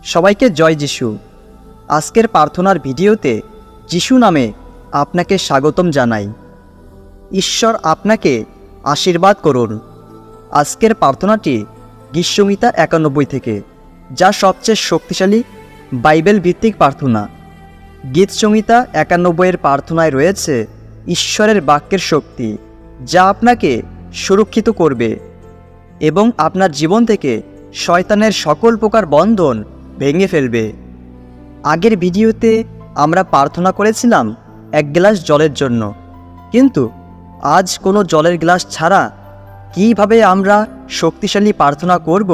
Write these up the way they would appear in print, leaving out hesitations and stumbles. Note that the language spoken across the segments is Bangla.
সবাইকে জয় যিশু। আজকের প্রার্থনার ভিডিওতে যিশু নামে আপনাকে স্বাগতম জানাই। ঈশ্বর আপনাকে আশীর্বাদ করুন। আজকের প্রার্থনাটি গীতসংহিতা 91 থেকে, যা সবচেয়ে শক্তিশালী বাইবেল ভিত্তিক প্রার্থনা। গীতসংহিতা 91-এর প্রার্থনায় রয়েছে ঈশ্বরের বাক্যের শক্তি, যা আপনাকে সুরক্ষিত করবে এবং আপনার জীবন থেকে শয়তানের সকল প্রকার বন্ধন ভেঙে ফেলবে। আগের ভিডিওতে আমরা প্রার্থনা করেছিলাম এক গ্লাস জলের জন্য, কিন্তু আজ কোনো জলের গ্লাস ছাড়া কীভাবে আমরা শক্তিশালী প্রার্থনা করব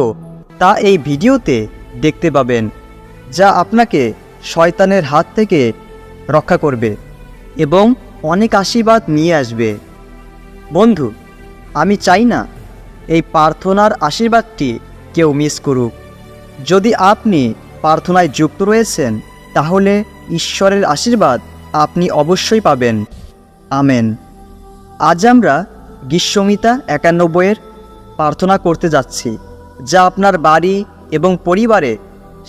তা এই ভিডিওতে দেখতে পাবেন, যা আপনাকে শয়তানের হাত থেকে রক্ষা করবে এবং অনেক আশীর্বাদ নিয়ে আসবে। বন্ধু, আমি চাই না এই প্রার্থনার আশীর্বাদটি কেউ মিস করুক। যদি আপনি প্রার্থনায় যুক্ত রয়েছেন, তাহলে ঈশ্বরের আশীর্বাদ আপনি অবশ্যই পাবেন। আমেন। আজ আমরা গীতসংহিতা 91-এর প্রার্থনা করতে যাচ্ছি, যা আপনার বাড়ি এবং পরিবারে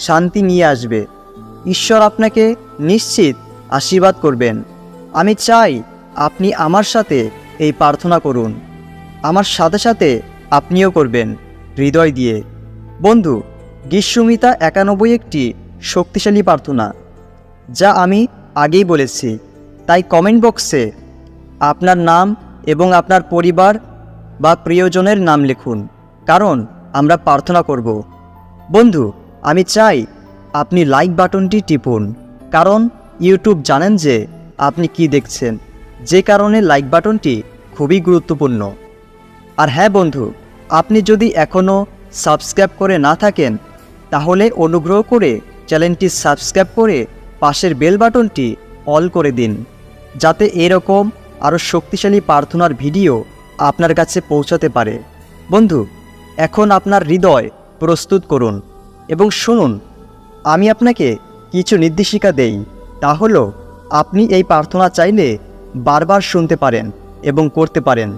শান্তি নিয়ে আসবে। ঈশ্বর আপনাকে নিশ্চিত আশীর্বাদ করবেন। আমি চাই আপনি আমার সাথে এই প্রার্থনা করুন। আমার সাথে সাথে আপনিও করবেন হৃদয় দিয়ে। বন্ধু, গীতসংহিতা 91 একটি শক্তিশালী প্রার্থনা, যা আমি আগেই বলেছি। তাই কমেন্ট বক্সে আপনার নাম এবং আপনার পরিবার বা প্রিয়জনের নাম লিখুন, কারণ আমরা প্রার্থনা করব। বন্ধু, আমি চাই আপনি লাইক বাটনটি টিপুন, কারণ ইউটিউব জানেন যে আপনি কি দেখছেন, যে কারণে লাইক বাটনটি খুবই গুরুত্বপূর্ণ। আর হ্যাঁ বন্ধু, আপনি যদি এখনও সাবস্ক্রাইব করে না থাকেন, তাহলে অনুগ্রহ করে চ্যানেলটি সাবস্ক্রাইব করে পাশের বেল বাটনটি অল করে দিন, যাতে এরকম আরও শক্তিশালী প্রার্থনার ভিডিও আপনার কাছে পৌঁছাতে পারে। বন্ধু, এখন আপনার হৃদয় প্রস্তুত করুন এবং শুনুন। আমি আপনাকে কিছু নির্দেশিকা দেই, তা হলো আপনি এই প্রার্থনা চাইলে বারবার শুনতে পারেন এবং করতে পারেন।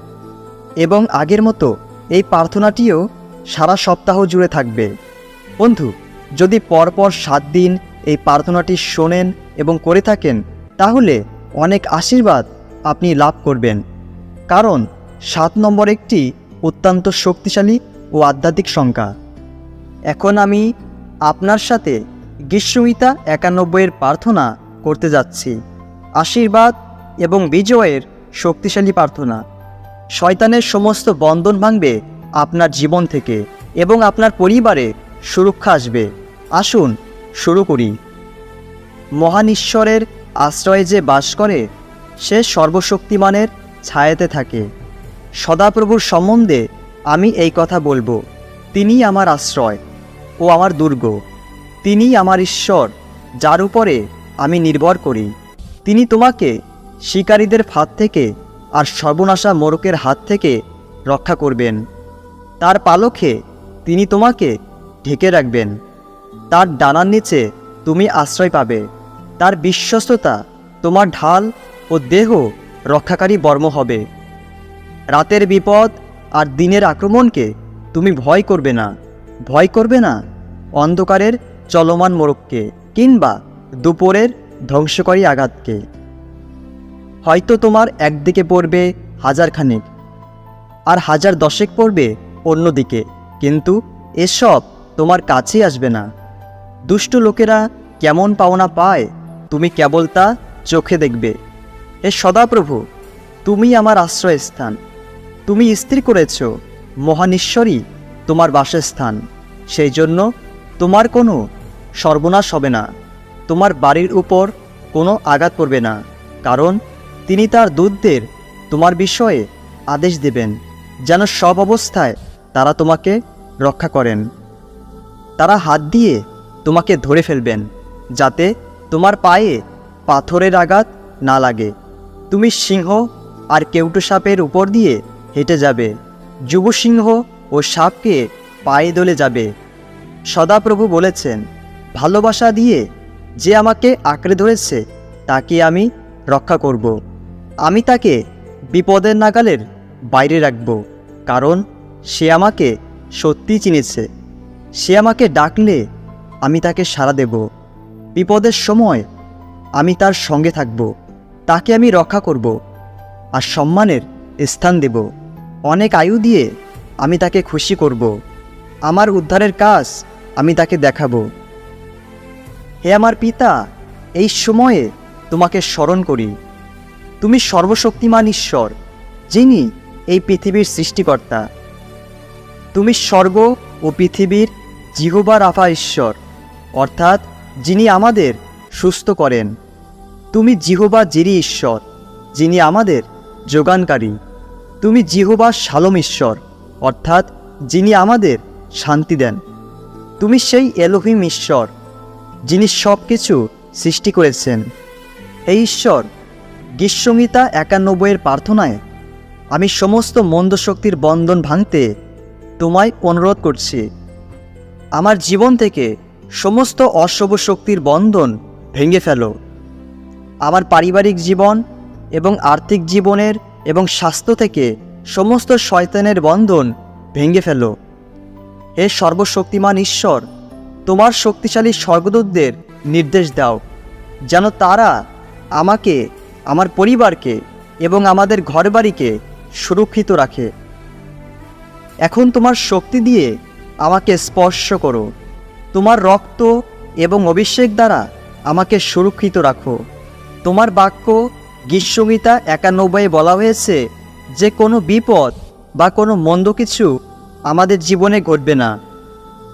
এবং আগের মতো এই প্রার্থনাটিও সারা সপ্তাহ জুড়ে থাকবে। বন্ধু, যদি পরপর 7 দিন এই প্রার্থনাটি শোনেন এবং করে থাকেন, তাহলে অনেক আশীর্বাদ আপনি লাভ করবেন, কারণ 7 নম্বর একটি অত্যন্ত শক্তিশালী ও আধ্যাত্মিক সংখ্যা। এখন আমি আপনার সাথে গীতসংহিতা 91-এর প্রার্থনা করতে যাচ্ছি। আশীর্বাদ এবং বিজয়ের শক্তিশালী প্রার্থনা। শয়তানের সমস্ত বন্ধন ভাঙবে আপনার জীবন থেকে এবং আপনার পরিবারে সুরক্ষা আসবে। আসুন শুরু করি। মহান ঈশ্বরের আশ্রয়ে যে বাস করে, সে সর্বশক্তিমানের ছায়াতে থাকে। সদাপ্রভুর সম্বন্ধে আমি এই কথা বলবো, তিনি আমার আশ্রয় ও আমার দুর্গ। তিনি আমার ঈশ্বর, যার উপরে আমি নির্ভর করি। তিনি তোমাকে শিকারীদের ফাঁদ থেকে আর সর্বনাশা মোরকের হাত থেকে রক্ষা করবেন। তার পালকে তিনি তোমাকে ঢেকে রাখবেন। তার ডানার নিচে তুমি আশ্রয় পাবে। তার বিশ্বস্ততা তোমার ঢাল ও দেহ রক্ষাকারী বর্ম হবে। রাতের বিপদ আর দিনের আক্রমণকে তুমি ভয় করবে না। ভয় করবে না অন্ধকারের চলমান মোরককে, কিংবা দুপুরের ধ্বংসকারী আঘাতকে। হয়তো তোমার একদিকে পড়বে 1000 খানেক, আর 1010 পড়বে অন্যদিকে, কিন্তু এসব তোমার কাছেই আসবে না। দুষ্ট লোকেরা কেমন পাওনা পায়, তুমি কেবল তা চোখে দেখবে। হে সদাপ্রভু, তুমি আমার আশ্রয়স্থান। তুমি স্থির করেছ মহান ঈশ্বরই তোমার বাসস্থান। সেই জন্য তোমার কোনো সর্বনাশ হবে না, তোমার বাড়ির উপর কোনো আঘাত পড়বে না, কারণ তিনি তার দূতদের তোমার বিষয়ে আদেশ দেবেন, যেন সব অবস্থায় তারা তোমাকে রক্ষা করেন। তারা হাত দিয়ে তোমাকে ধরে ফেলবেন, যাতে তোমার পায়ে পাথরের আঘাত না লাগে। তুমি সিংহ আর কেউটো সাপের উপর দিয়ে হেঁটে যাবে, যুব সিংহ ও সাপকে পায়ে দলে যাবে। সদাপ্রভু বলেছেন, ভালোবাসা দিয়ে যে আমাকে আঁকড়ে ধরেছে, তাকে আমি রক্ষা করব। আমি তাকে বিপদের নাগালের বাইরে রাখব, কারণ সে আমাকে সত্যি চিনেছে। সে আমাকে ডাকলে আমি তাকে সাড়া দেব। বিপদের সময় আমি তার সঙ্গে থাকব, তাকে আমি রক্ষা করব আর সম্মানের স্থান দেব। অনেক আয়ু দিয়ে আমি তাকে খুশি করব। আমার উদ্ধারের কাজ আমি তাকে দেখাবো। হে আমার পিতা, এই সময়ে তোমাকে স্মরণ করি। তুমি সর্বশক্তিমান ঈশ্বর, যিনি এই পৃথিবীর সৃষ্টিকর্তা। তুমি স্বর্গ ও পৃথিবীর জিহোবা রাফা ঈশ্বর, অর্থাৎ যিনি আমাদের সুস্থ করেন। তুমি জিহোবা জিরি ঈশ্বর, যিনি আমাদের যোগানকারী। তুমি জিহোবা শালোম ঈশ্বর, অর্থাৎ যিনি আমাদের শান্তি দেন। তুমি সেই এলোহিম ঈশ্বর, যিনি সব কিছু সৃষ্টি করেছেন। হে ঈশ্বর, গীতসংহিতা 91 প্রার্থনায় আমি সমস্ত মন্দ শক্তির বন্ধন ভাঙতে তোমায় অনুরোধ করছি। আমার জীবন থেকে সমস্ত অশুভ শক্তির বন্ধন ভেঙে ফেলো। আমার পারিবারিক জীবন এবং আর্থিক জীবনের এবং স্বাস্থ্য থেকে সমস্ত শয়তানের বন্ধন ভেঙে ফেলো। হে সর্বশক্তিমান ঈশ্বর, তোমার শক্তিশালী স্বর্গদূতদের নির্দেশ দাও যেন তারা আমাকে, আমার পরিবারকে এবং আমাদের ঘরবাড়িকে সুরক্ষিত রাখে। এখন তোমার শক্তি দিয়ে আমাকে স্পর্শ করো। তোমার রক্ত এবং অভিষেক দ্বারা আমাকে সুরক্ষিত রাখো। তোমার বাক্য গীতসংহিতা 91 বলা হয়েছে যে কোনো বিপদ বা কোনো মন্দ কিছু আমাদের জীবনে ঘটবে না।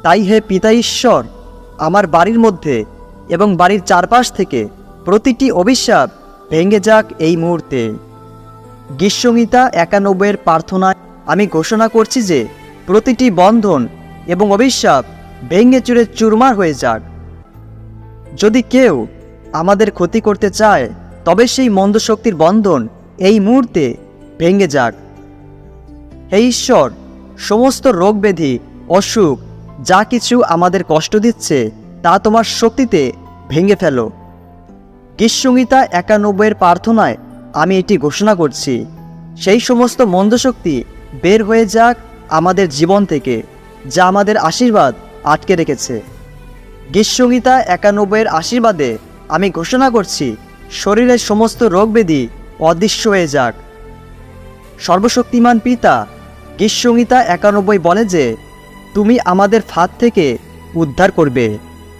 তাই হে পিতা ঈশ্বর, আমার বাড়ির মধ্যে এবং বাড়ির চারপাশ থেকে প্রতিটি অভিশাপ ভেঙে যাক এই মুহূর্তে। গীতসংহিতা 91 প্রার্থনায় আমি ঘোষণা করছি যে প্রতিটি বন্ধন এবং অভিশাপ ভেঙে চুরে চুরমার হয়ে যাক। যদি কেউ আমাদের ক্ষতি করতে চায় তবে সেই মন্দ শক্তির বন্ধন এই মুহূর্তে ভেঙে যাক। হে ঈশ্বর, সমস্ত রোগ ব্যাধি, অসুখ যা কিছু আমাদের কষ্ট দিচ্ছে তা তোমার শক্তিতে ভেঙে ফেলো। গীতসংহিতা 91 প্রার্থনায় আমি এটি ঘোষণা করছি, সেই সমস্ত মন্দ শক্তি বের হয়ে যাক আমাদের জীবন থেকে যা আমাদের আশীর্বাদ আটকে রেখেছে। গীতসংহিতা 91 আশীর্বাদে আমি ঘোষণা করছি, শরীরের সমস্ত রোগ ব্যাধি অদৃশ্য হয়ে যাক। সর্বশক্তিমান পিতা, গীতসংহিতা 91 বলে যে তুমি আমাদের ফাঁদ থেকে উদ্ধার করবে।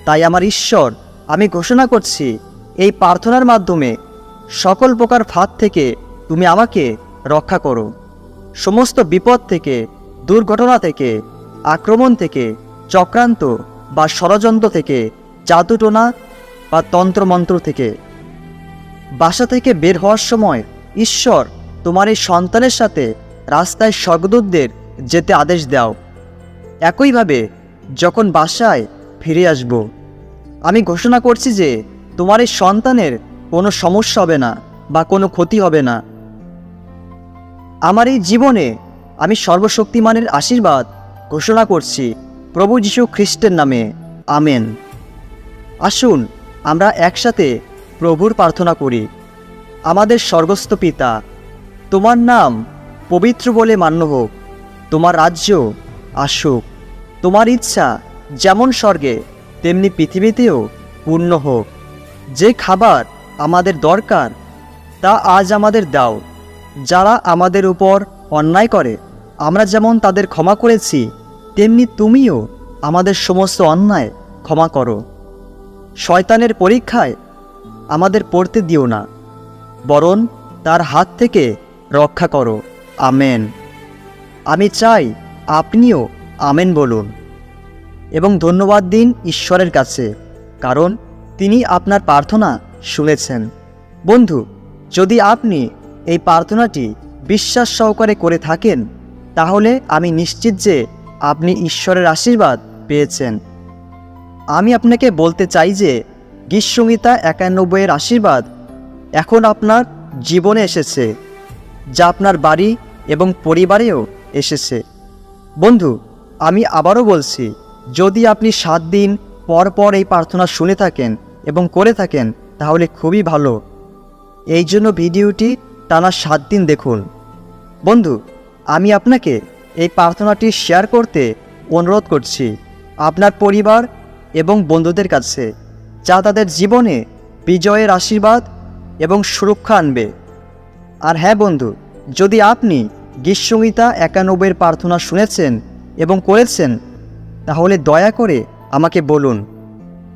তাই আমার ঈশ্বর, আমি ঘোষণা করছি এই প্রার্থনার মাধ্যমে সকল প্রকার ফাঁদ থেকে তুমি আমাকে রক্ষা করো। সমস্ত বিপদ থেকে, দুর্ঘটনা থেকে, আক্রমণ থেকে, চক্রান্ত বা ষড়যন্ত্র থেকে, জাদুটোনা বা তন্ত্রমন্ত্র থেকে। বাসা থেকে বের হওয়ার সময় ঈশ্বর তোমার এই সন্তানের সাথে রাস্তায় স্বর্গদূতদের যেতে আদেশ দাও। একইভাবে যখন বাসায় ফিরে আসব, আমি ঘোষণা করছি যে তোমার এই সন্তানের কোনো সমস্যা হবে না বা কোনো ক্ষতি হবে না। আমার এই জীবনে আমি সর্বশক্তিমানের আশীর্বাদ ঘোষণা করছি প্রভু যীশু খ্রিস্টের নামে, আমেন। আসুন আমরা একসাথে প্রভুর প্রার্থনা করি। আমাদের স্বর্গস্থ পিতা, তোমার নাম পবিত্র বলে মান্য হোক। তোমার রাজ্য আসুক। তোমার ইচ্ছা যেমন স্বর্গে তেমনি পৃথিবীতেও পূর্ণ হোক। যে খাবার আমাদের দরকার তা আজ আমাদের দাও। যারা আমাদের উপর অন্যায় করে আমরা যেমন তাদের ক্ষমা করেছি, তেমনি তুমিও আমাদের সমস্ত অন্যায় ক্ষমা করো। শয়তানের পরীক্ষায় আমাদের পড়তে দিও না, বরং তার হাত থেকে রক্ষা করো। আমেন। আমি চাই আপনিও আমেন বলুন এবং ধন্যবাদ দিন ঈশ্বরের কাছে, কারণ তিনি আপনার প্রার্থনা শুনেছেন। বন্ধু, যদি আপনি এই প্রার্থনাটি বিশ্বাস সহকারে করে থাকেন তাহলে আমি নিশ্চিত যে আপনি ঈশ্বরের আশীর্বাদ পেয়েছেন। আমি আপনাকে বলতে চাই যে গীতসংহিতা 91 আশীর্বাদ এখন আপনার জীবনে এসেছে, যা আপনার বাড়ি এবং পরিবারেও এসেছে। বন্ধু, আমি আবারও বলছি, যদি আপনি 7 দিন পর পর এই প্রার্থনা শুনে থাকেন এবং করে থাকেন তাহলে খুবই ভালো। এই জন্য ভিডিওটি টানা 7 দিন দেখুন। বন্ধু, আমি আপনাকে এই প্রার্থনাটি শেয়ার করতে অনুরোধ করছি। আপনার পরিবার এবং বন্ধুদের কাছে, যা তাদের জীবনে বিজয়ের আশীর্বাদ এবং সুরক্ষা আনবে। আর হ্যাঁ বন্ধু, যদি আপনি গীতসংহিতা 91 প্রার্থনা শুনেছেন এবং করেছেন, তাহলে দয়া করে আমাকে বলুন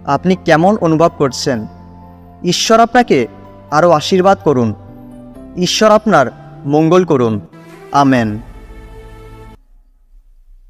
আপনি কেমন অনুভব করছেন। ঈশ্বর আপনাকে আরও আশীর্বাদ করুন। ঈশ্বর আপনার মঙ্গল করুন। আমেন।